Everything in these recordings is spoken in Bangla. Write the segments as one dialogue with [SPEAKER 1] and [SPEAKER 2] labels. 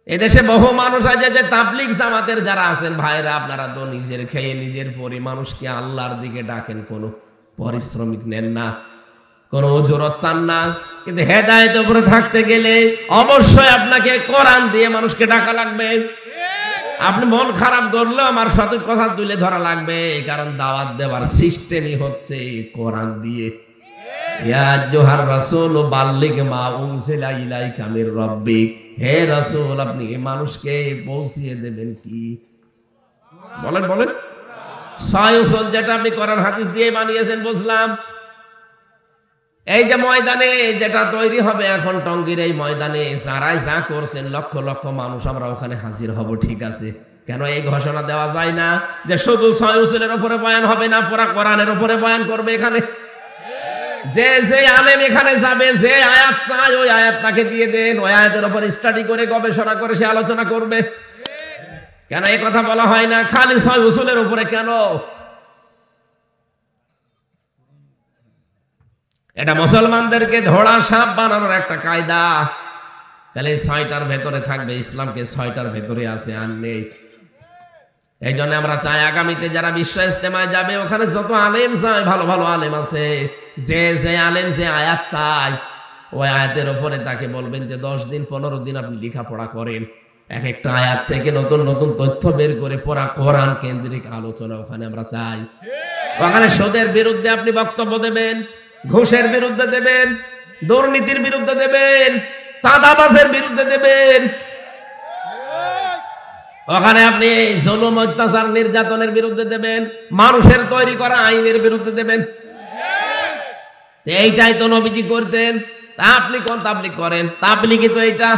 [SPEAKER 1] এদেশে বহু মানুষ আছে যে তাবলিগ জামাতের যারা আছেন ভাইরা, আপনারা তো নিজের খেয়ে নিজের পরি মানুষকে আল্লাহর দিকে ডাকেন, কোনো পারিশ্রমিক নেন না, কোনো ওজরত চান না। কিন্তু হেদায়েতের উপরে থাকতে গেলে অবশ্যই আপনাকে কোরআন দিয়ে মানুষকে ডাকা লাগবে। আপনি মন খারাপ করলেও আমার সঠিক কথা তুলে ধরা লাগবে, কারণ দাওয়াত দেওয়ার সিস্টেমই হচ্ছে কোরআন দিয়ে। ইয়া আইয়ুহার রাসূল বাল্লিগ মা উনজিলা ইলাইকা মির রাব্বিক, হে রাসূল আপনি মানুষকে পৌঁছিয়ে দেবেন কি? বলেন বলেন। ছয় উসুল যেটা আপনি কোরআন হাদিস দিয়ে বানিয়েছেন বুঝলাম। এই যে ময়দানে যেটা তৈরি হবে এখন টঙ্গীর এই ময়দানে যারাই যা করছেন, লক্ষ লক্ষ মানুষ আমরা ওখানে হাজির হব, ঠিক আছে। কেন এই ঘোষণা দেওয়া যায় না যে শুধু ছয় উসুলের উপরে বয়ান হবে না, পুরা কোরআনের উপরে বয়ান করবে? এখানে যে যে আলেম এখানে যাবে, যে আয়াত চায় ওই আয়াত তাকে দিয়ে দেন, ওই আয়াতের উপর স্টাডি করে গবেষণা করে সে আলোচনা করবে। কেন এই কথা বলা হয় না খালি ছয় উসুলের উপরে? কেন? এটা মুসলমানদেরকে ধোড়া সাপ বানানোর একটা কায়দা। তাহলে ছয়টার ভেতরে থাকবে, ইসলামকে ছয়টার ভেতরে আছে, আর নেই। এই জন্য আমরা চাই আগামীতে যারা বিশ্ব ইজতেমায় যাবে ওখানে যত আলেম চাই, ভালো ভালো আলেম আছে, যে যে আলেম যে আয়াত চায় ওই আয়াতের উপরে তাকে বলবেন যে 10 দিন 15 দিন আপনি লেখাপড়া করেন, এক একটা আয়াত থেকে নতুন নতুন তথ্য বের করে পড়া কোরআন কেন্দ্রিক আলোচনা ওখানে আমরা চাই। ওখানে সুদের বিরুদ্ধে আপনি বক্তব্য দেবেন, ঘুষের বিরুদ্ধে দেবেন, দুর্নীতির বিরুদ্ধে দেবেন, চাঁদাবাজের বিরুদ্ধে দেবেন। ওখানে আপনি জুলুম অত্যাচার নির্যাতনের বিরুদ্ধে দেবেন, মানুষের তৈরি করা আইনের বিরুদ্ধে দেবেন। এইটাই তো নবীজি করতেন। তা আপনি কোন তাবলীগ করেন? তাবলীগই তো এইটা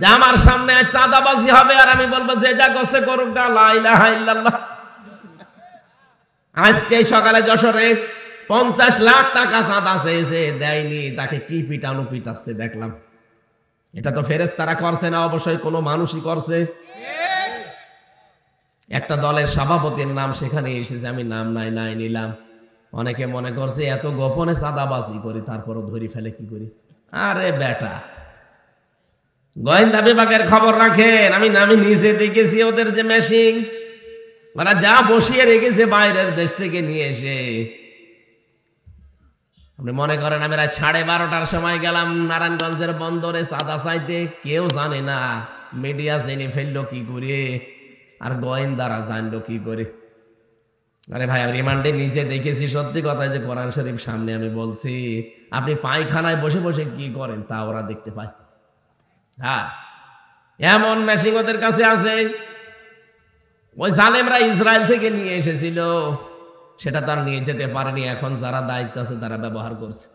[SPEAKER 1] যে আমার সামনে চাঁদাবাজি হবে আর আমি বলবো যে যা করছে করুক, লা ইলাহা ইল্লাল্লাহ। আজকে সকালে যশোরে 50 লাখ টাকা চাঁদা চেয়েছে, দেয়নি, তাকে কি পিটানো পিটাচ্ছে দেখলাম। এটা তো ফেরেশতারা করছে না, অবশ্যই কোনো মানুষই করছে। একটা দলের সভাপতির নাম সেখানে এসেছে, আমি নাম নাই নিলাম। অনেকে মনে করছে এত গোপনে চাঁদাবাজি করি তারপরও ধরি ফেলে কি করি। আরে বেটা, গোয়েন্দা বিভাগের খবর রাখেন। আমি নিজে দেখেছি ওদের যে মেশিন, ওরা যা বসিয়ে রেখেছে বাইরের দেশ থেকে নিয়ে এসে। আপনি মনে করেন আমি রাত 12:30টার সময় গেলাম নারায়ণগঞ্জের বন্দরে চাঁদা চাইতে, কেউ জানে না। মিডিয়া জেনে ফেললো কি করে, আর গোয়েন্দারা জানলো কি করে? আরে ভাই, আমি রিমান্ডে নিজে দেখেছি, সত্যি কথা যে কোরআন শরীফ সামনে আমি বলছি, আপনি পায়খানায় বসে বসে কি করেন তা ওরা দেখতে পায়। হ্যাঁ, এমন মেশিন ওদের কাছে আছে। ওই জালেমরা ইসরায়েল থেকে নিয়ে এসেছিল, সেটা তার নিয়ে যেতে পারেনি, এখন যারা দায়িত্ব আছে তারা ব্যবহার করছে।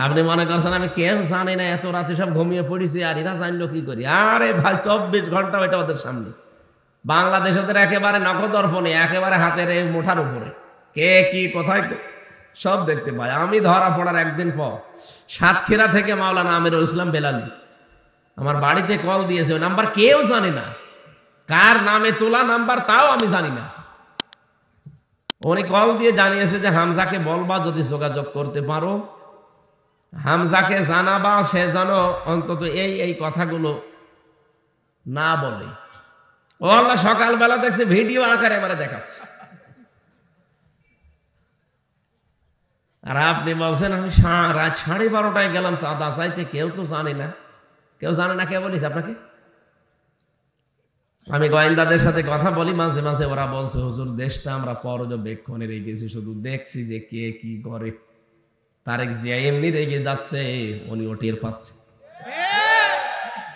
[SPEAKER 1] আপনি মনে করছেন আমি কেউ জানি না, এত রাতে সব ঘুমিয়ে পড়েছি আর এরা জানলো কি করি? আরে ভাই, 24 ঘন্টা ওইটা ওদের সামনে। বাংলাদেশ ওদের একেবারে নখদর্পণে, একেবারে হাতের মুঠার উপরে, কে কি কোথায় সব দেখতে পায়। আমি ধরা পড়ার একদিন পর সাতক্ষীরা থেকে মাওলানা আমিরুল ইসলাম বেলালি আমার বাড়িতে কল দিয়েছে, ওই নাম্বার কেউ জানে না, কার নামে তোলা নাম্বার তাও আমি জানি না। উনি কল দিয়ে জানিয়েছে যে হামজাকে বলবা যদি যোগাযোগ করতে পারো, হামজাকে জানাবা সে যেন অন্তত এই কথাগুলো না বলে। ও আল্লাহ, সকালবেলা দেখছে ভিডিও আকারে আমারে দেখাচ্ছে, আর আপনি বলছেন আমি রাত 12:30টায় গেলাম চাঁদা চাইতে, কেউ তো জানে না। কেউ জানে না কে বলিস আপনাকে? আমি গোয়েন্দাদের সাথে কথা বলি মাঝে মাঝে, ওরা বলছে হুজুর দেশটা আমরা পর্যবেক্ষণে রেখেছি, শুধু দেখছি যে কে কি করে। তারেক জিয়া এমনি রেগে যাচ্ছে, উনিও টের পাচ্ছে।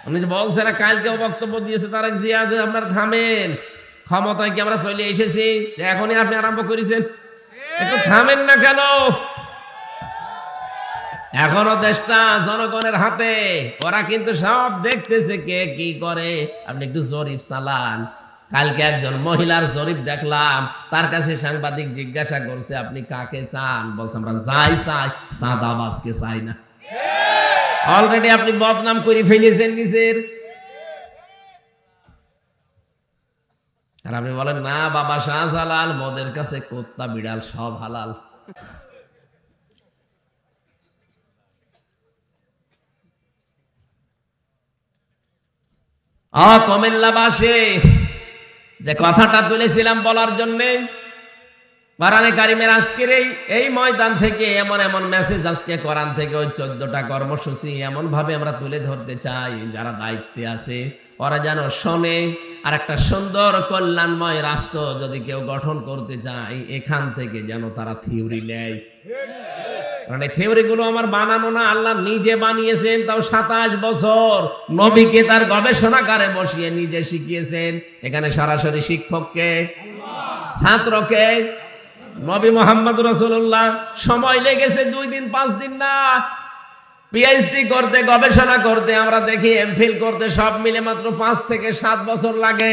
[SPEAKER 1] উনি যে বলছে না, কালকেও বক্তব্য দিয়েছে তারেক জিয়া যে আপনারা থামেন, ক্ষমতায় কি আমরা চলে এসেছি, এখনই আপনি আরম্ভ করেছেন, একটু থামেন না কেন? এখনো দেশটা জনগণের হাতে, ওরা কিন্তু সব দেখতেছে কে কি করে। আপনি একটু জরিপ চালান। কালকে একজন মহিলার জরিপ দেখলাম, তার কাছে সাংবাদিক জিজ্ঞাসা করছে আপনি কাকে চান? বলছে আমরা যাই চাই, চাঁদাবাজকে চাই না। অলরেডি আপনি বদনাম করে ফেলেছেন নিজের। আর আপনি বলেন না বাবা শাহজালাল, মদের কাছে কুত্তা বিড়াল সব হালাল। কুমিল্লাবাসী, যে কথাটা তুলেছিলাম বলার জন্যে, কোরআনে কারিমের আজকের এই ময়দান থেকে এমন এমন মেসেজ আজকে কোরআন থেকে ওই 14টা কর্মসূচি এমন ভাবে আমরা তুলে ধরতে চাই, যারা দায়িত্বে আছে ওরা যেন শোনে। আর একটা সুন্দর কল্যাণময় রাষ্ট্র যদি কেউ গঠন করতে চায়, এখান থেকে যেন তারা থিওরি নেয়। কারণ এই থিওরি গুলো আমার বানানো না, আল্লাহ নিজে বানিয়েছেন, তাও 27 বছর নবীকে তার গবেষণাগারে বসিয়ে নিজে শিখিয়েছেন। এখানে সরাসরি শিক্ষককে, ছাত্রকে, নবী মোহাম্মদ রাসূলুল্লাহ। সময় লেগেছে 2 দিন 5 দিন না, পিএইচডি করতে, গবেষণা করতে, আমরা দেখি এমফিল করতে সব মিলে মাত্র 5 থেকে 7 বছর লাগে।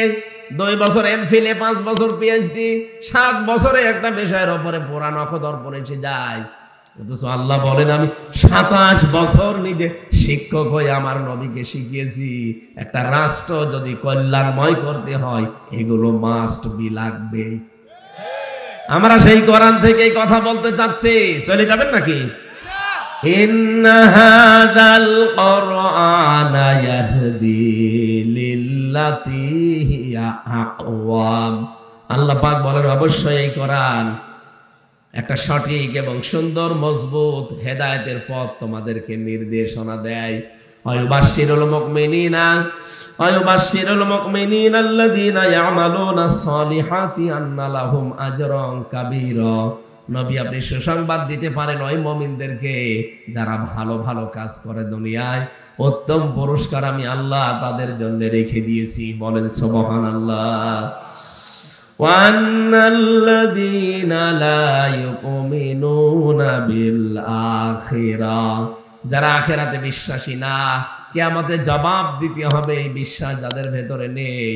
[SPEAKER 1] 2 বছর এমফিলে, 5 বছর পিএইচডি, 7 বছরে একটা বিষয়ের উপরে পুরা নখদর্পণ এসে যায়। অথচ আল্লাহ বলেন আমি 27 বছর নিজে শিক্ষক হয়ে আমার নবীকে শিখিয়েছি। একটা রাষ্ট্র যদি কল্যাণময় করতে হয়, এগুলো মাস্ট বি লাগবে। আমরা সেই কোরআন থেকে কথা বলতে চাচ্ছি, চলে যাবেন নাকি? ইন্না হাযাল কুরআনা ইয়াহদি লিল্লাতী হিয়া আকওয়াম। আল্লাহ পাক বলেন অবশ্যই এই কোরআন একটা সঠিক এবং সুন্দর মজবুত হেদায়েতের পথ তোমাদেরকে নির্দেশনা দেয়। ওয়ায়ুবাশশিরুল মুমিনিনা আল্লাযীনা ইয়ামালুনাস সালিহাতি আন্না লাহুম আজরান কাবীরা। নবী আপনি সুসংবাদ দিতে পারেন ওই মুমিনদেরকে যারা ভালো ভালো কাজ করে দুনিয়ায়, উত্তম পুরস্কার আমি আল্লাহ তাদের জন্য রেখে দিয়েছি। বলেন সুবহানাল্লাহ। ওয়ান্নাল্লাযীনা লা ইউমিনুনা বিল আখিরাহ, যারা আখিরাতে বিশ্বাসী না, কিয়ামতে জবাব দিতে হবে, এই বিশ্বাস যাদের ভেতরে নেই।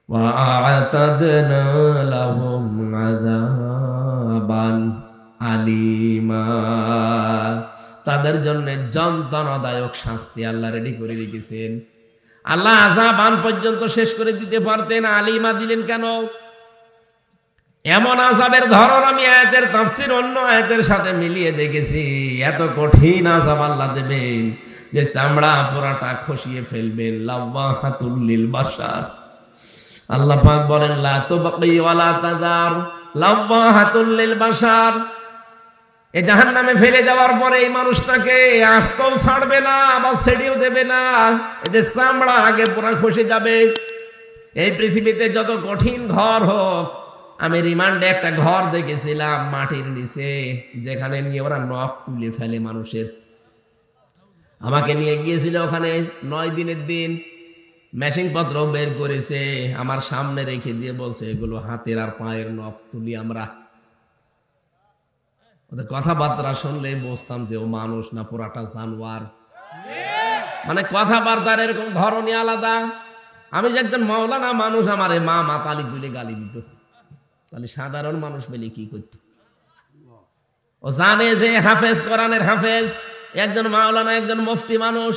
[SPEAKER 1] ওয়া'আতাদনা লাহুম আযাবান আলীমা, তাদের জন্য যন্ত্রণাদায়ক শাস্তি আল্লাহ রেডি করে রেখেছেন। আল্লাহ আযাবান পর্যন্ত শেষ করে দিতে পারতেন, আলীমা দিলেন কেন? এমন আযাবের ধরন আমি আয়াতের তাফসীর অন্য আয়াতের সাথে মিলিয়ে দেখেছি। এত কঠিন আযাব আল্লাহ দেবেন যে চামড়া পুরাটা খসিয়ে ফেলবেন। লাওয়াহাতুল লিল বাশার, আল্লাহ পাক বলেন লা তুবকি ওয়ালা তাযার, লাওয়াহাতুল লিল বাশার। এই জাহান্নামে ফেলে দেওয়ার পরে এই মানুষটাকে আস্তেও ছাড়বে না, আবার ছেড়েও দেবে না। এই যে চামড়া আগে পুরা খসে যাবে। এই পৃথিবীতে যত কঠিন ঘর হোক, আমি রিমান্ডে একটা ঘর দেখেছিলাম মাটির নিচে, যেখানে নিয়ে ওরা নখ তুলে ফেলে মানুষের। আমাকে নিয়ে গিয়েছিল ওখানে 9 দিনের দিন, মেশিন পত্র বের করেছে, আমার সামনে রেখে দিয়ে বলছে এগুলো হাতের আর পায়ের নখ তুলি আমরা। ওদের কথাবার্তা শুনলে বুঝতাম যে ও মানুষ না পুরাটা জানোয়ার। মানে কথাবার্তার এরকম ধরনই আলাদা। আমি যে একজন মাওলানা মানুষ, আমার মা মাতালি তুলে গালি দিত, তাহলে সাধারণ মানুষ পেলে কি করত? ও জানে যে হাফেজ, কোরআনের হাফেজ, একজন মাওলানা, একজন মুফতি মানুষ,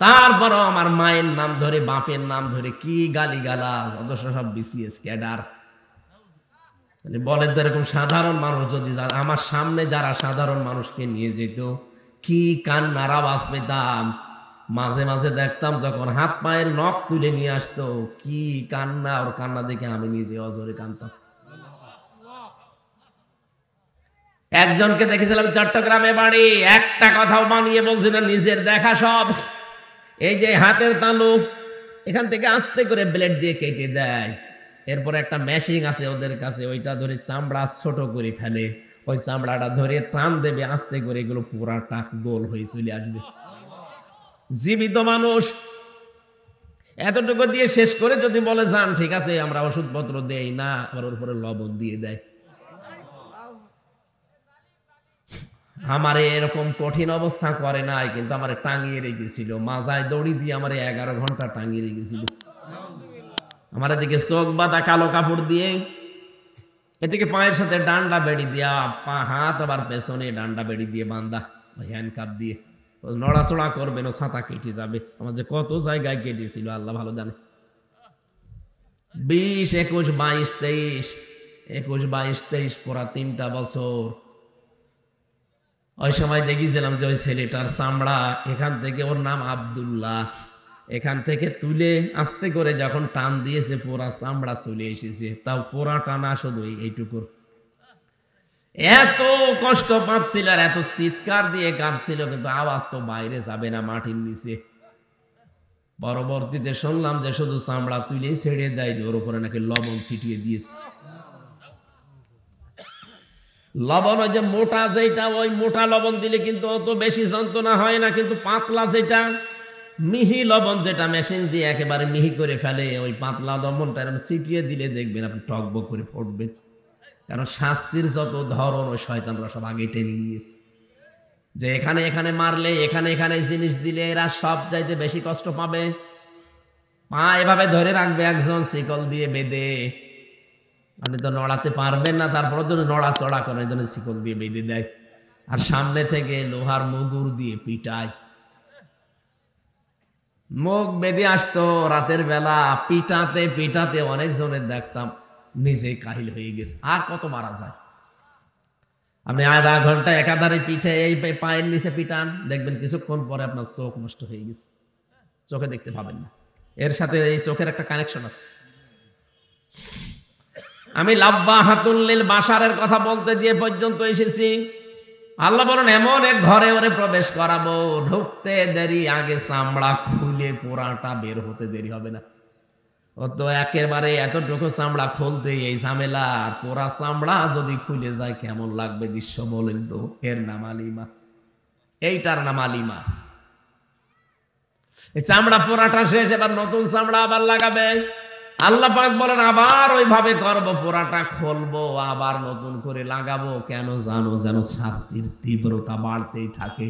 [SPEAKER 1] তারপরও আমার মায়ের নাম ধরে, বাপের নাম ধরে কি গালি গালা, অবশ্য সব বিসিএস ক্যাডার। বলেন তো এরকম সাধারণ মানুষ যদি আমার সামনে যারা সাধারণ মানুষকে নিয়ে যেত, কি কান্নার আওয়াজ পেতাম। মাঝে মাঝে দেখতাম যখন হাত পায়ের নখ তুলে নিয়ে আসতো, কি কান্না, ওর কান্না দেখে আমি নিজে অজরে কাঁদতাম। একজনকে দেখেছিলাম চট্টগ্রামে বাড়ি, একটা কথাও বানিয়ে বলছিল, নিজের দেখা সব। এই যে হাতের তালু, এখান থেকে আস্তে করে ব্লেড দিয়ে কেটে দেয়। এরপর একটা মেশিন আছে ওদের কাছে, ওইটা ধরে চামড়া ছোট করে ফেলে, ওই চামড়াটা ধরে টান দেবে আস্তে করে, এগুলো পুরাটা গোল হয়ে চলে আসবে। জীবিত মানুষ এতটুকু দিয়ে শেষ করে যদি বলে যান ঠিক আছে আমরা ওষুধপত্র দেই না, আবার ওর উপরে লবণ দিয়ে দেয়। আমারে এরকম কঠিন অবস্থা করে নাই, কিন্তু আমারে টাঙিয়ে রেখেছিল, মাজায় দড়ি দিয়ে আমারে 11 ঘন্টা টাঙিয়ে রেখেছিল। আমার এদিকে চোখ বাঁধা কালো কাপড় দিয়ে, এদিকে পায়ের সাথে ডান্ডা বেড়ি দিয়া, পা হাত আবার পেছনে ডান্ডা বেড়ি দিয়ে বান্ধা, হ্যান্ডকাপ দিয়ে। নড়াচড়া করবেন ও ছাতা কেটে যাবে। আমার যে কত জায়গায় কেটেছিল আল্লাহ ভালো জানে। 20, 21, 22, 23, 21, 22, 23 পুরা 3টা বছর। ওই সময় দেখেছিলাম যে ওই ছেলেটার চামড়া এখান থেকে, ওর নাম আব্দুল্লাহ, এখান থেকে তুলে আস্তে করে যখন টান দিয়েছে পোড়া চামড়া চলে এসেছে, তাও পোড়া টানা শুধু এইটুকুর। এত কষ্ট পাচ্ছিল আর এত চিৎকার দিয়ে কাঁদছিল, কিন্তু আওয়াজ তো বাইরে যাবে না মাটির নিচে। পরবর্তীতে শুনলাম যে শুধু চামড়া তুলেই ছেড়ে দেয়নি, ওর উপরে নাকি লবণ ছিটিয়ে দিয়েছে। লবণ ওই যে মোটা যেটা, ওই মোটা লবণ দিলে কিন্তু অত বেশি যন্ত্রণা হয় না, কিন্তু পাতলা যেটা মিহি লবণ, যেটা মেশিন দিয়ে একেবারে মিহি করে ফেলে, ওই পাতলা লবণটা এরকম ছিটিয়ে দিলে দেখবেন আপনি টকবক করে ফুটবেন। কারণ শাস্তির যত ধরন ওই শয়তানরা সব আগে টেনে নিয়েছে, যে এখানে এখানে মারলে, এখানে এখানে জিনিস দিলে এরা সব চাইতে বেশি কষ্ট পাবে। পা এভাবে ধরে রাখবে একজন শিকল দিয়ে বেঁধে, আপনি তো নড়াতে পারবেন না, তারপর জন্য নড়াচড়া করে জন্য শিকল দিয়ে বেঁধে দেয়, আর সামনে থেকে লোহার মুগুর দিয়ে পিটায়। মুখ বেঁধে আসতো রাতের বেলা, পিটাতে পিটাতে অনেকজনের দেখতাম নিজেই কাহিল হয়ে গেছে। আর কত মারা যায়? আপনি আধা ঘন্টা একাধারে পিঠে এই পায়ের নিচে পিটান, দেখবেন কিছুক্ষণ পরে আপনার চোখ নষ্ট হয়ে গেছে, চোখে দেখতে পাবেন না। এর সাথে এই চোখের একটা কানেকশন আছে। আমি লাব্বাহাতুল বাশারের কথা বলতে যে পর্যন্ত এসেছি, আল্লাহ বলেন এমন এক ঘরে ওরে প্রবেশ করাবো, ঢুকতে দেরি, আগে চামড়া খুলে পোড়াটা বের হতে দেরি হবে না। ও তো একেবারে এতটুকু চামড়া খুলতে এই ঝামেলা, আর পোড়া চামড়া যদি খুলে যায় কেমন লাগবে দৃশ্য বলেন তো। এর নাম আলিমা, এইটার নাম আলিমা। এই চামড়া পোড়াটা শেষ, এবার নতুন চামড়া আবার লাগাবে। আল্লাহ পাক বলেন আবার ওইভাবে করবো, পোড়াটা খুলবো, আবার নতুন করে লাগাবো। কেন জানো? যেন শাস্তির তীব্রতা বাড়তেই থাকে।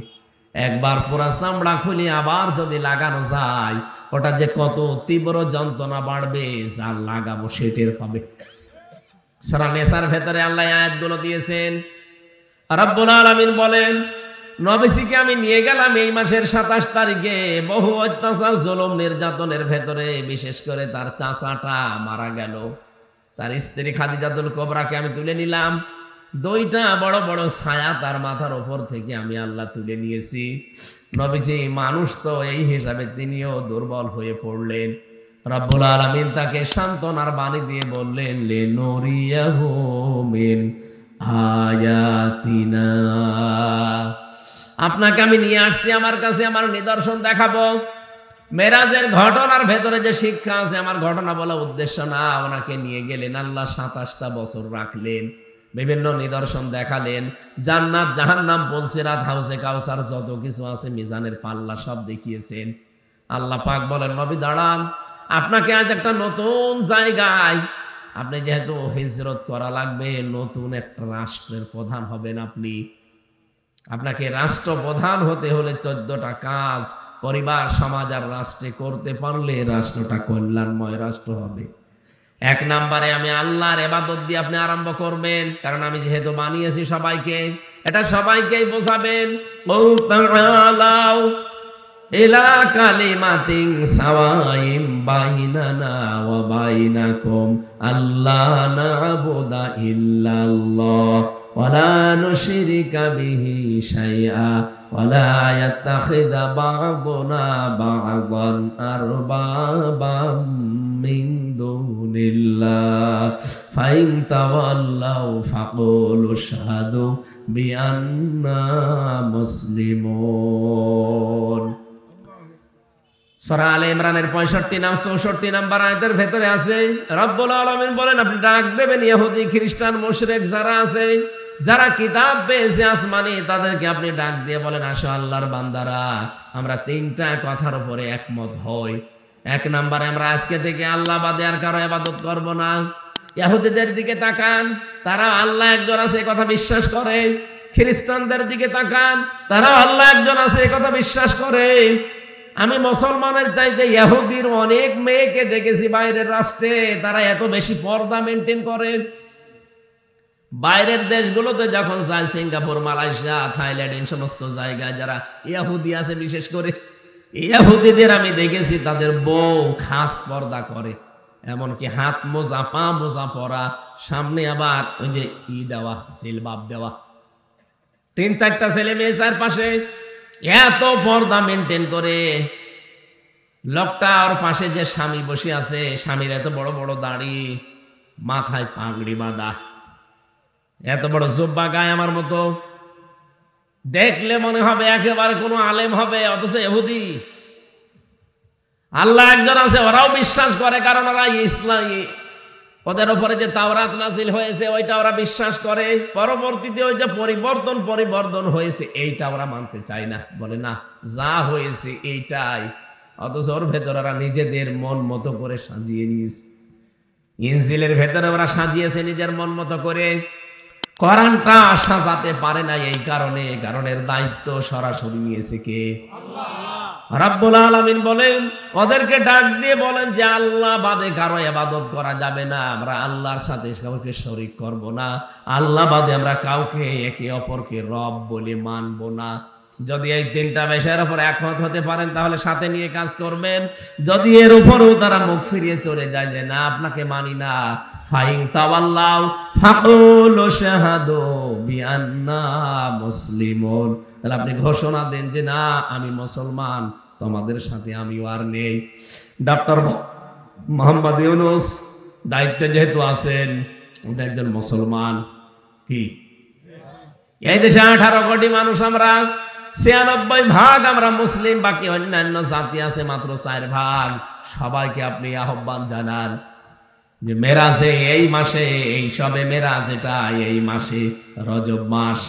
[SPEAKER 1] একবার পোড়া চামড়া খুলে আবার যদি লাগানো যায়, ওটা যে কত তীব্র যন্ত্রণা বাড়বে, যা লাগাবো সেটের পাবে। সূরা নেসার ভেতরে আল্লাহ আয়াতগুলো দিয়েছেন। রব্বুল আলামিন বলেন, নবীজিকে আমি নিয়ে গেলাম এই মাসের 27 তারিখে, বহু অত্যাচার জুলুম নির্যাতনের ভেতরে, বিশেষ করে তার চাচাটা মারা গেল, তার স্ত্রী খাদিজাতুল কুবরাকে আমি তুলে নিলাম। 2টা বড় বড় ছায়া তার মাথার উপর থেকে আমি আল্লাহ তুলে নিয়েছি। নবীজি মানুষ তো, এই হিসাবে তিনিও দুর্বল হয়ে পড়লেন। রব্বুল আলামিন তাকে সান্ত্বনার বাণী দিয়ে বললেন, লিনুরিয়াহু মিন আয়াতিনা, আপনাকে আমি নিয়ে আসছি আমার কাছে, আমার নিদর্শন দেখাবো। মেরাজের ঘটনার ভেতরে যে শিক্ষা আছে, আমার ঘটনা বলা উদ্দেশ্য না। ওনাকে নিয়ে গেলেন, আল্লাহ 27টা বছর রাখলেন, বিভিন্ন নিদর্শন দেখালেন, জান্নাত জাহান্নাম, পুলসিরাত, হাউজে কাউসার, যত কিছু আছে, মিজানের পাল্লা, সব দেখিয়েছেন। আল্লাহ পাক বলেন, নবী দাঁড়ান, আপনাকে আজ একটা নতুন জায়গায়, আপনি যেহেতু হিজরত করা লাগবে, নতুন একটা রাষ্ট্রের প্রধান হবেন আপনি। আপনাকে রাষ্ট্রপ্রধান হতে হলে 14টা কাজ পরিবার, সমাজ আর রাষ্ট্রে করতে পারলে রাষ্ট্রটা কল্যাণময় রাষ্ট্র হবে। 1 নম্বরে আমি আল্লাহর ইবাদত দিয়ে আপনি আরম্ভ করবেন, কারণ আমি যেহেতু বানিয়েছি সবাইকে, এটা সবাইকেই বোঝাবেন। কুল তাআলাউ ইলা কালিমাতিন সাওয়াইম বাইনানা ওয়া বাইনাকুম আল্লা না'বুদা ইল্লাল্লাহ ওয়া লা নুশরিকা বিহি শাইআ ওয়া লা ইয়াত্তাখিযা বা'দুনা বা'দান আরবাবাম মিন দুনিল্লাহ ফাইন তাওয়াল্লাউ ফাকুলু আশহাদু বিআন্না মুসলিমুন। সূরা আলে ইমরানের 65 নাম্বার আয়াতের ভেতরে আছে, রব্বুল আলামিন বলেন, আপনি ডাক দেবেন ইহুদি, খ্রিস্টান, মুশরিক যারা আছে, যারা কিতাব পেয়েছে আসমানি, তাদেরকে আপনি ডাক দিয়ে বলেন, আসো আল্লাহর বান্দারা, আমরা 3টা কথার উপরে একমত হই। 1 নম্বরে আমরা আজকে থেকে আল্লাহ বাদে আর কারো ইবাদত করব না। ইহুদিদের দিকে তাকান, তারা আল্লাহ একজন আছে কথা বিশ্বাস করে। খ্রিস্টানদের দিকে তাকান, তারা আল্লাহ একজন আছে কথা বিশ্বাস করে। আমি মুসলমানের চাইতে ইহুদির অনেক মেয়েকে দেখেছি বাইরের রাষ্ট্রে, তারা এত বেশি পর্দা মেনটেন করে। বাইরের দেশগুলোতে যখন যায়, সিঙ্গাপুর, মালয়েশিয়া, থাইল্যান্ড, এই সমস্ত জায়গায় যারা ইহুদি আছে, বিশেষ করে ইহুদিদের আমি দেখেছি তাদের বউ খাস পর্দা করে, এমনকি হাত মোজা, পা মোজা পরা, সামনে আবার ওই যে দেওয়া, জিলবাব দেওয়া, 3-4টা ছেলে মেয়ে চারপাশে, এত পর্দা মেনটেন করে। লোকটা ওর পাশে যে স্বামী বসে আছে, স্বামীর এত বড় বড় দাড়ি, মাথায় পাগড়ি বাঁধা, এত বড় জুব্বা গায়ে আমার মতো, দেখলে মনে হবে একেবারে কোনো আলেম হবে, অথচ ইহুদি। আল্লাহ একজন আছে, ওরাও বিশ্বাস করে, কারণ ওরা ইসলামী, ওদের উপরে যে তাওরাত নাজিল হয়েছে ওইটা ওরা বিশ্বাস করে। পরবর্তীতে ওই যে পরিবর্তন হয়েছে এইটা ওরা মানতে চায় না, বলে না যা হয়েছে এইটাই। অথচ ওর ভেতরে ওরা নিজেদের মন মতো করে সাজিয়ে নিয়েছে। ইনজিলের ভেতরে ওরা সাজিয়েছে নিজের মন মতো করে, কোরআনটা সাজাতে পারে না। এই কারণের দায়িত্ব সরাসরি নিয়েছে কে? রাব্বুল আলামিন বলেন, ওদেরকে ডাক দিয়ে বলেন যে আল্লাহ বাদে কারো ইবাদত করা যাবে না, আমরা আল্লাহর সাথে কাউকে শরীক করব না, আল্লাহ বাদে আমরা কাউকে একে অপরকে রব বলে মানব না। যদি এই তিনটা বিষয়ের উপর একমত হতে পারেন তাহলে সাথে নিয়ে কাজ করবেন। যদি এর উপরও তারা মুখ ফিরিয়ে চলে যায় যে না আপনাকে মানি না, ফাইন তাওয়াল্লাউ ফাকুলু শাহাদু বিআন্না মুসলিমুন, তাহলে আপনি ঘোষণা দেন যে না আমি মুসলমান, তোমাদের সাথে আমিও আর নেই। ডক্টর মোহাম্মদ ইউনূস দায়িত্বে যেহেতু আছেন, উনি একজন মুসলমান। কি এই দেশে 18 কোটি মানুষ, আমরা 96% আমরা মুসলিম, বাকি অন্যান্য জাতি আছে মাত্র 4%। সবাইকে আপনি আহ্বান জানান যে মেরাজে এই মাসে, এই সবে মেরাজ, এটা এই মাসে রজব মাস,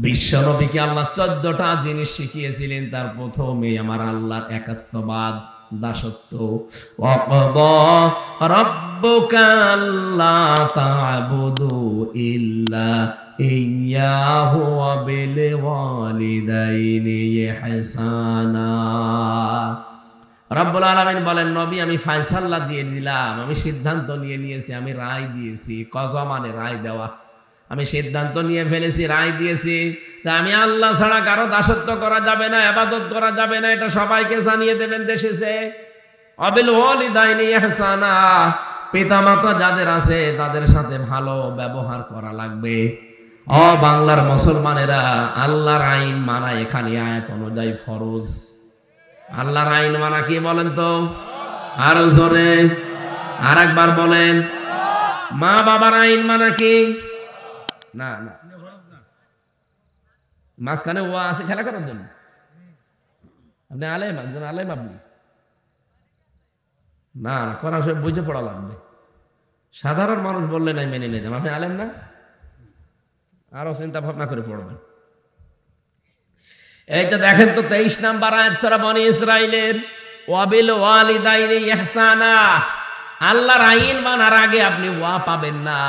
[SPEAKER 1] বিশ্ব নবীকে আল্লাহ 14টা জিনিস শিখিয়েছিলেন। তার প্রথমে আমার আল্লাহর একাত্মবাদ, দাসত্ব। ওয়াকাদা রাব্বুকা আল্লা তা'বুদু ইল্লা ইয়াহু ওয়া বিল ওয়ালিদাইনি ইহসানা। রব্বুল আলামিন বলেন, নবী আমি ফয়সালা দিয়ে দিলাম, আমি সিদ্ধান্ত নিয়ে নিয়েছি, আমি রায় দিয়েছি। কজা মানে রায় দেওয়া, আমি সিদ্ধান্ত নিয়ে ফেলেছি, রায় দিয়েছি। তা আমি আল্লাহ ছাড়া কারো দাসত্ব করা যাবে না, ইবাদত করা যাবে না, এটা সবাইকে জানিয়ে দেবেন দেশেছে। অবিল ওয়ালিদাইনি ইহসানা, পিতামাতা যাদের আছে তাদের সাথে ভালো ব্যবহার করা লাগবে। ও বাংলার মুসলমানেরা, আল্লাহর আইন মানা এখানে আয়াত অনুযায়ী ফরজ। আল্লাহর আইন মানা কি বলেন তো? আরো জোরে আর একবার বলেন। মা বাবার আইন মানা কি? না না, মাঝখানে ওয়া আছে খেলা করার জন্য। আপনি আলেম, একজন আলেম আপনি, না না করা সব বুঝে পড়া লাগবে। সাধারণ মানুষ বললে নাই মেনে নিলাম, আপনি আলেম না, আরো চিন্তা ভাবনা করে পড়বেন। এইটা দেখেন তো 23 নাম্বার আয়াত সূরা বনী ইসরাইলের, ওয়াবিল ওয়ালিদাইনি ইহসানা। আল্লাহর আইন মানার আগে আপনি ওয়া পাবেন না,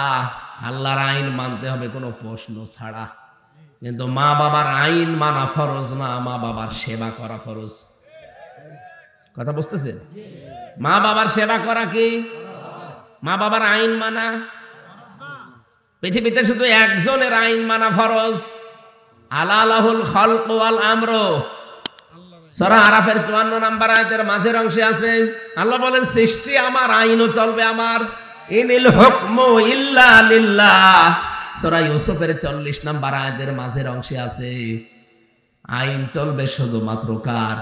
[SPEAKER 1] আল্লাহর আইন মানতে হবে কোনো প্রশ্ন ছাড়া। কিন্তু মা বাবার আইন মানা ফরজ না, মা বাবার সেবা করা ফরজ। কথা বুঝতেছেন? মা বাবার সেবা করা কি? মা বাবার আইন মানা। পৃথিবীতে শুধু একজনের আইন মানা ফরজ, আলা লাহুল খালকু ওয়াল আমরু। সূরা আরাফের 54 নাম্বার আয়াতের মাঝের অংশে আছে, আল্লাহ বলেন সৃষ্টি আমার, আইনও চলবে আমার। ইনিল হুকমু ইল্লা লিল্লাহ। সূরা ইউসুফের 40 নাম্বার আয়াতের মাঝের অংশে আছে, আইন চলবে শুধুমাত্র কার?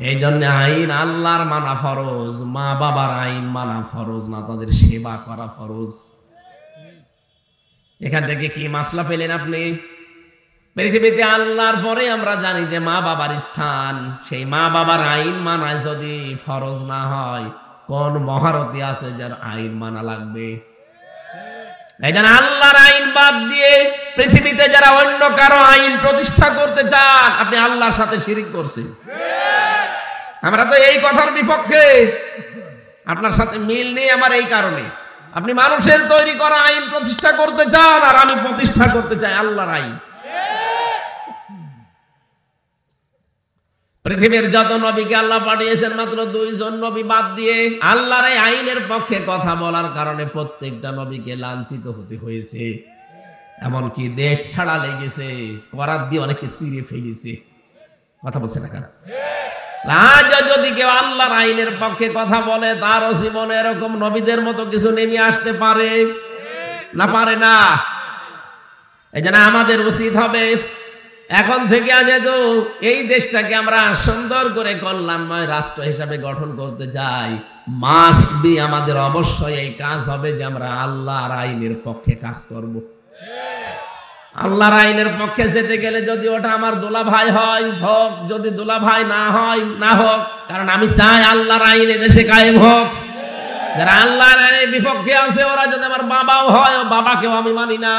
[SPEAKER 1] এই জন্য আইন আল্লাহর মানা ফরজ, মা বাবার আইন মানা ফরজ না, তাদের সেবা করা ফরজ। এখান থেকে কি মাসলা পেলেন আপনি? পৃথিবীতে আল্লাহর পরে আমরা জানি যে মা বাবার স্থান, সেই মা বাবার আইন মানায় যদি ফরজ না হয়, কোন মহারতি আছে যার আইন মানা লাগবে? এই জন্য আল্লাহর আইন বাদ দিয়ে পৃথিবীতে যারা অন্য কারো আইন প্রতিষ্ঠা করতে চান, আপনি আল্লাহর সাথে শিরিক করছেন। আমরা তো এই কথার বিপক্ষে, আপনার সাথে মিল নেই আমার এই কারণে। আপনি মানুষের তৈরি করা আইন প্রতিষ্ঠা করতে চান, আর আমি প্রতিষ্ঠা করতে চাই আল্লাহর আইন। পৃথিবীর যত নবীকে আল্লাহ পাঠিয়েছেন মাত্র 2 জন নবী বাদ দিয়ে আল্লাহর এই আইনের পক্ষে কথা বলার কারণে প্রত্যেকটা নবীকে লাঞ্ছিত হতে হয়েছে। এমনকি দেশ ছাড়া লেগেছে, করাত দিয়ে অনেকে চিরে ফেলেছে। কথা বলছে না কেন? আজ যদি কেউ আল্লাহর আইনের পক্ষে কথা বলে, তারও জীবনে এরকম নবীদের মতো কিছু নেমে আসতে পারে না? পারে না। এই জন্য আমাদের উচিত হবে এখন থেকে যেহেতু এই দেশটাকে আমরা সুন্দর করে কল্যাণময় রাষ্ট্র হিসাবে গঠন করতে চাই, মাস্ট বি আমাদের অবশ্যই এই কাজ হবে যে আমরা আল্লাহর আইনের পক্ষে কাজ করব। আল্লাহর আইনের পক্ষে যেতে গেলে যদি ওটা আমার দুলাভাই হয় হোক, যদি দুলাভাই না হয় না হোক, কারণ আমি চাই আল্লাহর আইন দেশে কায়েম হোক। যারা আল্লাহর আইনের বিপক্ষে আছে ওরা যদি আমার বাবাও হয়, ও বাবাকেও আমি মানি না।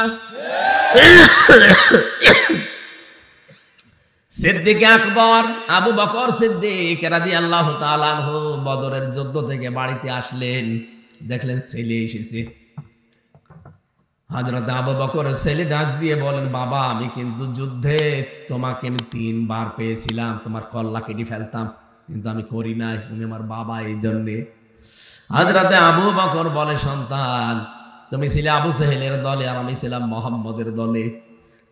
[SPEAKER 1] সিদ্দিক আকবর আবু বকর সিদ্দিক রাদিয়াল্লাহু তাআলা আনহু বদরের যুদ্ধ থেকে বাড়িতে আসলেন, দেখলেন ছেলে এসেছে। হযরত আবু বকরের ছেলে ডাক দিয়ে বলেন, বাবা আমি কিন্তু যুদ্ধে তোমাকে আমি 3 বার পেয়েছিলাম, তোমার কল্লা কেটে ফেলতাম, কিন্তু আমি করি নাই, তুমি আমার বাবা, এই জন্যে। হযরত আবু বকর বলে, সন্তান তুমি ছিলে আবু সেহেলের দলে আর আমি ছিলাম মুহাম্মদের দলে,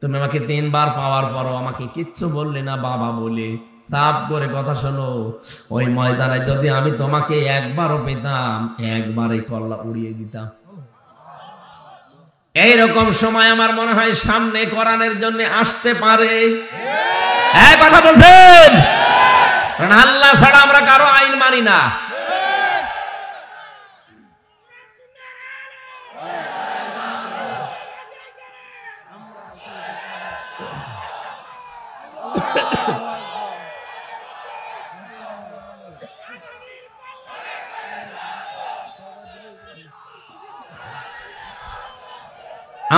[SPEAKER 1] তুমি আমাকে 3 বার পাওয়ার পরও আমাকে কিচ্ছু বললে না বাবা বলে। তাপ করে কথা শোনো, ওই ময়দানে যদি আমি তোমাকে একবারও পেতাম, একবারই কল্লা উড়িয়ে দিতাম। এইরকম সময় আমার মনে হয় সামনে কোরআনের জন্য আসতে পারে। এক কথা বলছেন, কারণ আল্লাহ ছাড়া আমরা কারো আইন মানি না।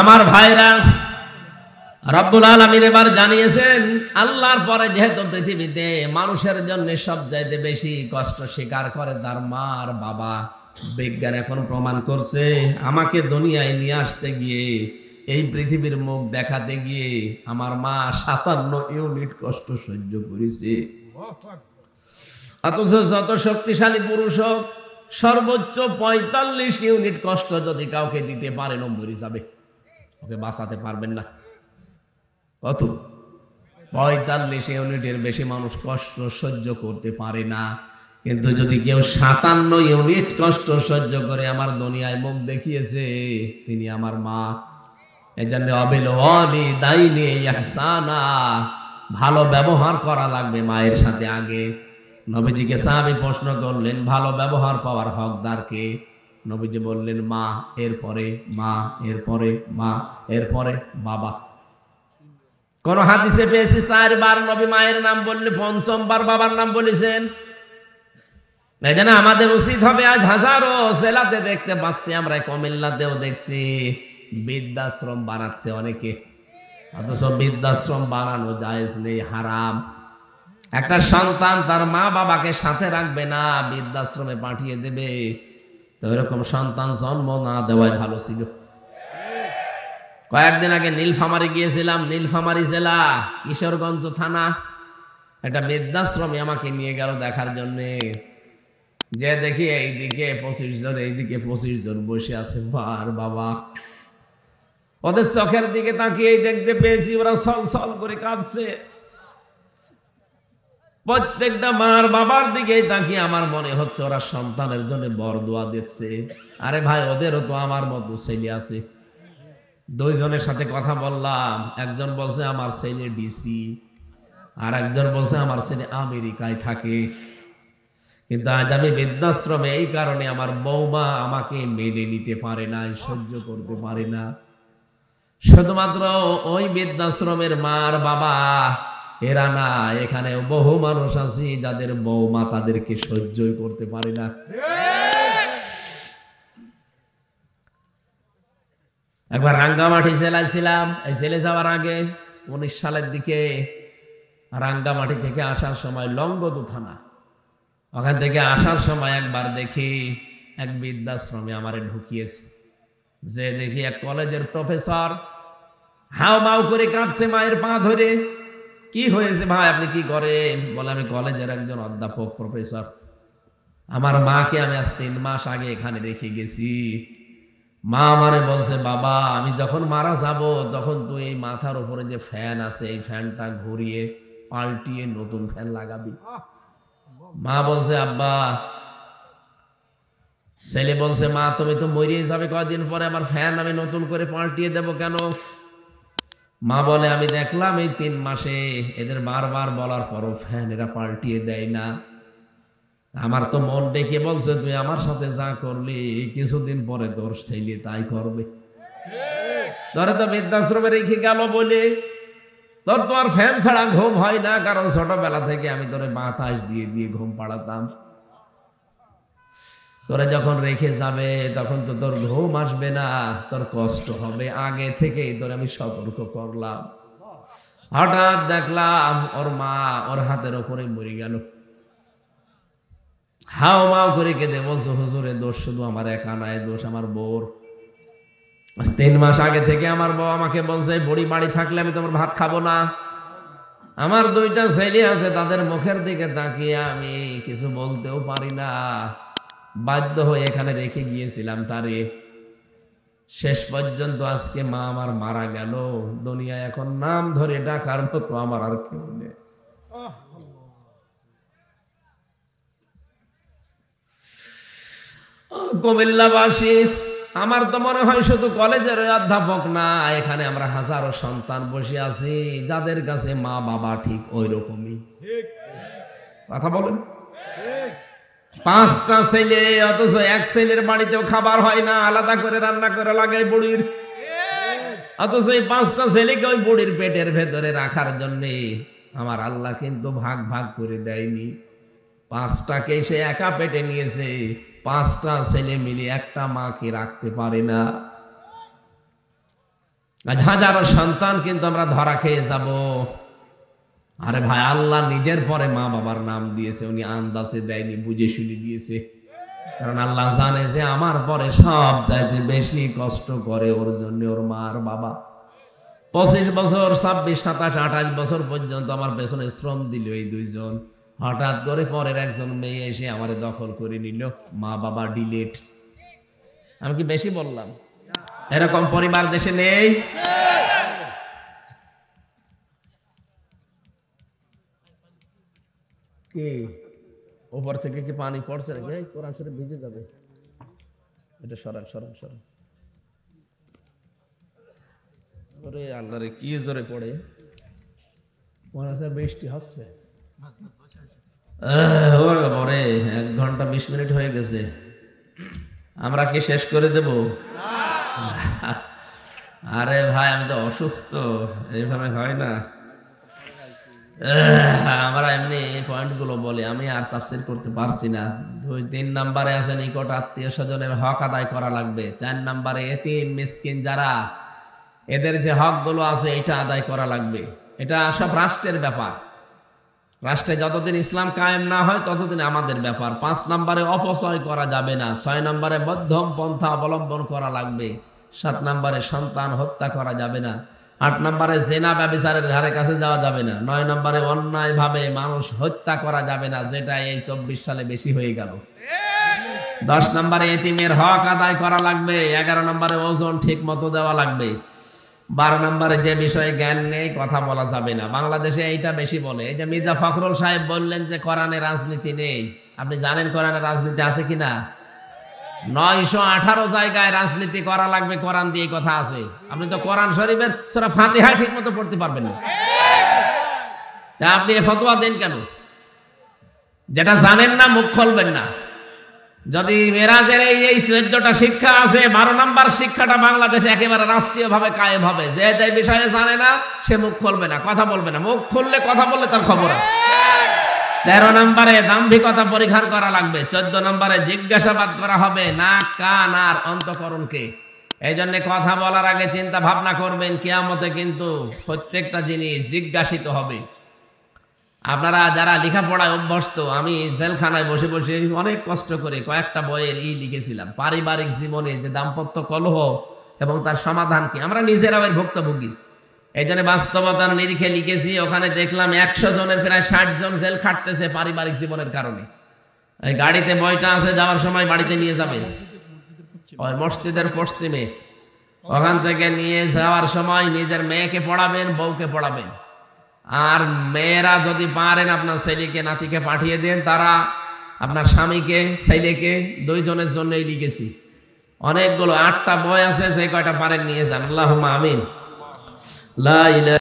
[SPEAKER 1] আমার ভাইরা, রব্বুল আলামিন এবার জানিয়েছেন আল্লাহর পরে যেহেতু পৃথিবীতে মানুষের জন্য সবচাইতে বেশি কষ্ট স্বীকার করে তার মা আর বাবা। বিজ্ঞান এখন প্রমাণ করছে আমাকে দুনিয়ায় নিয়ে আসতে গিয়ে, এই পৃথিবীর মুখ দেখাতে গিয়ে আমার মা 57 ইউনিট কষ্ট সহ্য করেছে। অথচ যত শক্তিশালী পুরুষ হোক, সর্বোচ্চ 45 ইউনিট কষ্ট যদি কাউকে দিতে পারেন ও মরে যাবে, ওকে বাঁচাতে পারবেন না। কত? 45 ইউনিটের বেশি মানুষ কষ্ট সহ্য করতে পারে না। কিন্তু যদি কেউ 57 ইউনিট কষ্ট সহ্য করে আমার দুনিয়ায় মুখ দেখিয়েছে, তিনি আমার মা। এজন্য অবিল ওয়ালিদাইনি ইহসানা, ভালো ব্যবহার করা লাগবে মায়ের সাথে আগে। নবীজিকে সাহাবী প্রশ্ন করলেন, ভালো ব্যবহার পাওয়ার হকদার কে? নবীজি বললেন মা, এরপরে মা, এরপরে মা, এরপরে বাবা। কোন হাদিসে পেয়েছি 4 বার নবী মায়ের নাম বললে 5ম বার বাবার নাম বলেছেন। এই জন্য আমাদের উচিত হবে, আজ হাজারো জেলাতে দেখতে পাচ্ছি, আমরা কুমিল্লাতেও দেখছি বৃদ্ধাশ্রম বানাচ্ছে অনেকে, অথচ বৃদ্ধাশ্রম বানানো জায়েজ নেই, হারাম। একটা সন্তান তার মা বাবাকে সাথে রাখবে না, বৃদ্ধাশ্রমে পাঠিয়ে দেবে, তো এরকম সন্তান জন্ম না দেওয়াই ভালো ছিল। কয়েকদিন আগে নীলফামারী গিয়েছিলাম, নীলফামারী জেলা কিশোরগঞ্জ থানা, একটা বৃদ্ধাশ্রমে আমাকে নিয়ে গেল দেখার জন্যে। যে দেখি এইদিকে 25 জন, এইদিকে 25 জন বসে আছে মার বাবা। ওদের চোখের দিকে তাকিয়ে দেখতে পেয়েছি ওরা ছল করে কাঁদছে। প্রত্যেকটা মার বাবার দিকে তাকিয়ে আমার মনে হচ্ছে ওরা সন্তানের জন্য বরদোয়া দিচ্ছে। আরে ভাই, ওদেরও তো আমার মতো ছেলে আছে। 2 জনের সাথে কথা বললাম, একজন বলছে আমার ছেলে ডিসি, আর একজন বলছে আমার ছেলে আমেরিকায় থাকে। কিন্তু আজ আমি বৃদ্ধাশ্রমে এই কারণে আমার বৌমা আমাকে মেনে নিতে পারে না, সহ্য করতে পারে না। শুধুমাত্র ওই বৃদ্ধাশ্রমের মার বাবা এরা না, এখানে বহু মানুষ আছে যাদের বৌমা তাদেরকে সহ্যই করতে পারে না। একবার রাঙ্গামাটি জেলায় ছিলাম, এই জেলে যাওয়ার আগে 19 সালের দিকে। রাঙ্গামাটি থেকে আসার সময় লংগদু থানা, ওখান থেকে আসার সময় একবার দেখি এক বৃদ্ধাশ্রমে আমারে ঢুকিয়েছে। যে দেখি এক কলেজের প্রফেসর হাও মাও করে কাঁদছে মায়ের পা ধরে। কি হয়েছে ভাই, আপনি কি করেন? বলে আমি কলেজের একজন অধ্যাপক, প্রফেসর। আমার মাকে আমি আজ 3 মাস আগে এখানে রেখে গেছি। মা আমারে বলছে, বাবা আমি যখন মারা যাব তখন তুই এই মাথার উপরে যে ফ্যান আছে এই ফ্যানটা ঘুরিয়ে পাল্টিয়ে নতুন ফ্যান লাগাবি। মা বলছে আব্বা। ছেলে বলছে, মা তুমি তো মরিয়ে যাবে কয়েকদিন পরে, আমার ফ্যান আমি নতুন করে পাল্টিয়ে দেব কেন? মা বলে আমি দেখলাম এই 3 মাসে এদের বারবার বলার পরও ফ্যান এরা পাল্টিয়ে দেয় না। আমার তো মন ডেকে বলছে তুই আমার সাথে যা করলি কিছুদিন পরে তোর ছেলে তাই করবে। তোরে তো বৃদ্ধাশ্রমে রেখে গেল বলে তোর তো আর ফ্যান ছাড়া ঘুম হয় না, কারণ ছোটবেলা থেকে আমি তোরে বাতাস দিয়ে দিয়ে ঘুম পাড়াতাম। তোরে যখন রেখে যাবে তখন তো তোর ঘুম আসবে না, তোর কষ্ট হবে। আগে থেকেই তোরে আমি সতর্ক করলাম। হঠাৎ দেখলাম ওর মা ওর হাতের ওপরে মরে গেল। হাও মাও করে কেঁদে বলছো হুজুরে দোষ শুধু আমার একা নয়, দোষ আমার বউর। 3 মাস আগে থেকে আমার বউ আমাকে বলছে বুড়ি বাড়ি থাকলে আমি তোমার ভাত খাবো না। আমার 2টা ছেলে আছে, তাদের মুখের দিকে তাকিয়ে আমি কিছু বলতেও পারি না। বাধ্য হয়ে এখানে রেখে গিয়েছিলাম তারে। শেষ পর্যন্ত আজকে মা আমার মারা গেল। দুনিয়া এখন নাম ধরে ডাকার মতো আমার আর কেউ নেই। কুমিল্লাবাসী, আমার তো মনে হয় শুধু কলেজের অধ্যাপক না, এখানে আমরা হাজারো সন্তান বসে আছি যাদের কাছে মা বাবা ঠিক ওই রকমই। কথা বলেন, 5টা ছেলে অথচ এক ছেলের বাড়িতেও খাবার হয় না, আলাদা করে রান্না করে লাগায় বুড়ির। অথচ এই 5টা ছেলেকে ওই বুড়ির পেটের ভেতরে রাখার জন্যে আমার আল্লাহ কিন্তু ভাগ ভাগ করে দেয়নি। 5টাকে সে একা পেটে নিয়েছে। 5টা ছেলে মিলে একটা মাকে রাখতে পারে না। আজ হাজারো সন্তান কিন্তু আমরা ধরা খেয়ে যাব। আরে ভাই, আল্লাহ নিজের পরে মা বাবার নাম দিয়েছে, উনি আন্দাজে দেয়নি, বুঝে শুনে দিয়েছে। কারণ আল্লাহ জানে যে আমার পরে সব চাইতে বেশি কষ্ট করে ওর জন্য ওর মা আর বাবা। 25 বছর, 26, 27, 28 বছর পর্যন্ত আমার পেছনে শ্রম দিল এই 2জন। হঠাৎ করে পরের একজন মেয়ে এসে আমার দখল করে নিল, মা বাবা ডিলেট। আমি কি বেশি বললাম? এরকম পরিবার দেশে নেই? কি উপর থেকে কি পানি পড়ছে নাকি? এই কোরআন শরীফ ভিজে যাবে, এটা সরান সরান সরান। ওরে আল্লাহ রে, কি জোরে পড়ে। মনে হচ্ছে বৃষ্টি হচ্ছে। ওরে 1 ঘন্টা 20 মিনিট হয়ে গেছে, আমরা কি শেষ করে দেব? আরে ভাই, আমি তো অসুস্থ, এইভাবে হয় না। আমরা এমনি পয়েন্টগুলো বলি, আমি আর তাফসীর করতে পারছি না। 2-3 নম্বরে আছে নিকট আত্মীয় স্বজনের হক আদায় করা লাগবে। 4 নম্বরে এতিম মিসকিন যারা, এদের যে হকগুলো আছে এটা আদায় করা লাগবে। এটা সব রাষ্ট্রের ব্যাপার। রাষ্ট্রে যতদিন ইসলাম কায়েম না হয় ততদিন আমাদের ব্যাপার। 5 নম্বরে অপচয় করা যাবে না। 6 নম্বরে মধ্যম পন্থা অবলম্বন করা লাগবে। 7 নম্বরে সন্তান হত্যা করা যাবে না। 8 নম্বরে জেনা ব্যভিচারের ধারে কাছে যাওয়া যাবে না। 9 নম্বরে অন্যায়ভাবে মানুষ হত্যা করা যাবে না, যেটা এই 24 সালে বেশি হয়ে গেল। 10 নম্বরে এতিমের হক আদায় করা লাগবে। 11 নম্বরে ওজন ঠিক মতো দেওয়া লাগবে। 12 নম্বরে যে বিষয়ে জ্ঞান নেই কথা বলা যাবে না। বাংলাদেশে এইটা বেশি বলে। এই যে মির্জা ফখরুল সাহেব বললেন যে কোরআনে রাজনীতি নেই, আপনি জানেন কোরআনে রাজনীতি আছে কিনা? 918 জায়গায় রাজনীতি করা লাগবে কোরআন দিয়ে কথা আছে। আপনি তো কোরআন শরীফের সূরা ফাতিহা ঠিক মতো পড়তে পারবেন না, তা আপনি ফতোয়া দেন কেন? যেটা জানেন না মুখ খুলবেন না। যদি মেরাজের এই 14টা শিক্ষা আছে, 12 নম্বর শিক্ষাটা বাংলাদেশে একেবারে রাষ্ট্রীয়ভাবে কায়েম হবে। যে এই বিষয়ে জানে না সে মুখ খুলবে না, কথা বলবে না। মুখ খুললে কথা বললে তার খবর আছে। 13 নম্বরে দাম্ভিকতা পরিহার করা লাগবে। 14 নম্বরে জিজ্ঞাসাবাদ করা হবে নাক, কান আর অন্তঃকরণকে। এই জন্য কথা বলার আগে চিন্তা ভাবনা করবেন, কিয়ামতে কিন্তু প্রত্যেকটা জিনিস জিজ্ঞাসিত হবে। আপনারা যারা লেখাপড়ায় অভ্যস্ত, আমি জেলখানায় বসে বসে অনেক কষ্ট করে কয়েকটা বইয়ের লিখেছিলাম, পারিবারিক জীবনে যে দাম্পত্য কলহ এবং তার সমাধান কি। আমরা নিজেরাও এর ভুক্তভোগী। এই জন্য বাস্তবতার নিরিখে লিখেছি। ওখানে দেখলাম 100 জনের প্রায় 60 জন জেল খাটতেছে পারিবারিক জীবনের কারণে। এই গাড়িতে বইটা আছে, যাওয়ার সময় বাড়িতে নিয়ে যাবেন, ওই মসজিদের পশ্চিমে। ওখান থেকে নিয়ে যাওয়ার সময় নিজের মেয়েকে পড়াবেন, বউকে পড়াবেন। আর মেয়েরা যদি পারেন আপনার ছেলেকে নাতিকে পাঠিয়ে দেন, তারা আপনার স্বামীকে ছেলেকে 2 জনের জন্যই লিখেছি। অনেকগুলো 8টা বই আছে, যে কয়টা পারেন নিয়ে যান। আল্লাহুম্মা আমিন। লা ইলাহা